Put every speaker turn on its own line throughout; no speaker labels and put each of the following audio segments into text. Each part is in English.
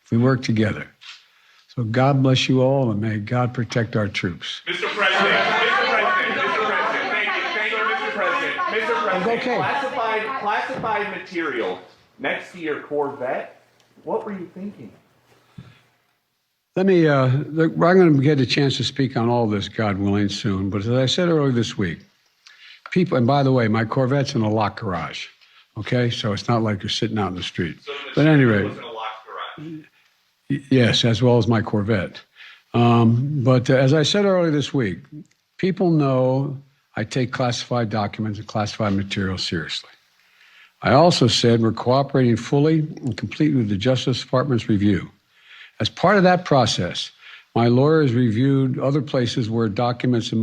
if we work together. So God bless you all, and may God protect our troops.
Mr. President, thank you, Mr. President. Mr. President,
Okay.
classified material next to your Corvette, what were you thinking?
Let me, I'm going to get a chance to speak on all this, God willing, soon. But as I said earlier this week, people, and by the way, my Corvette's in a locked garage, okay? So it's not like you're sitting out in the street.
So
But at any rate,
was in a locked garage.
yes, as well as my Corvette. But as I said earlier this week, people know I take classified documents and classified material seriously. I also said we're cooperating fully and completely with the Justice Department's review. As part of that process, my lawyers reviewed other places where documents in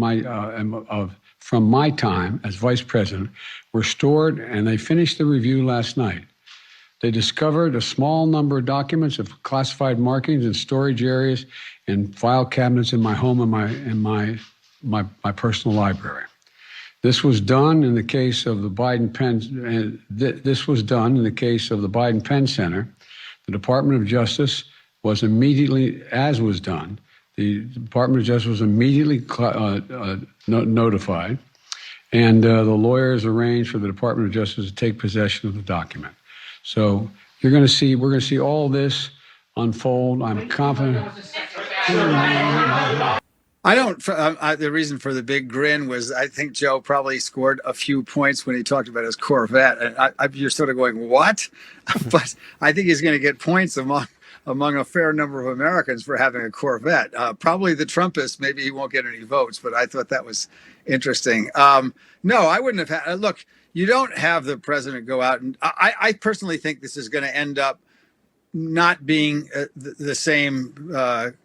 from my time as vice president were stored, and they finished the review last night. They discovered a small number of documents of classified markings in storage areas and file cabinets in my home and my personal library. This was done in the case of the Biden Penn. This was done in the case of the Biden Penn Center. The Department of Justice was immediately, as was done, the Department of Justice was immediately notified, and the lawyers arranged for the Department of Justice to take possession of the document. So we're going to see all this unfold. I'm confident.
The reason for the big grin was I think Joe probably scored a few points when he talked about his Corvette. And you're sort of going, what? But I think he's going to get points among a fair number of Americans for having a Corvette. Probably the Trumpists, maybe he won't get any votes, but I thought that was interesting. No, I wouldn't have had, look, you don't have the president go out and I personally think this is going to end up not being the same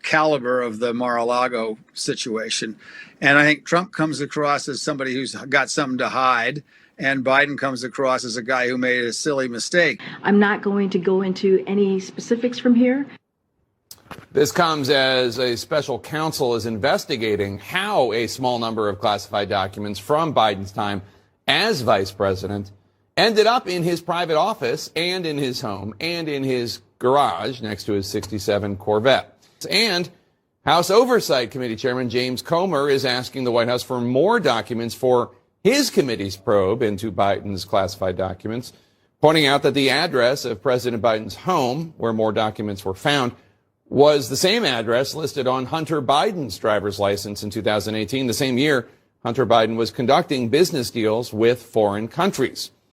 caliber of the Mar-a-Lago situation. And I think Trump comes across as somebody who's got something to hide, and Biden comes across as a guy who made a silly mistake.
I'm not going to go into any specifics from here.
This comes as a special counsel is investigating how a small number of classified documents from Biden's time as vice president ended up in his private office and in his home and in his garage next to his 67 Corvette. And House Oversight Committee Chairman James Comer is asking the White House for more documents for his committee's probe into Biden's classified documents, pointing out that the address of President Biden's home, where more documents were found, was the same address listed on Hunter Biden's driver's license in 2018, the same year Hunter Biden was conducting business deals with foreign countries.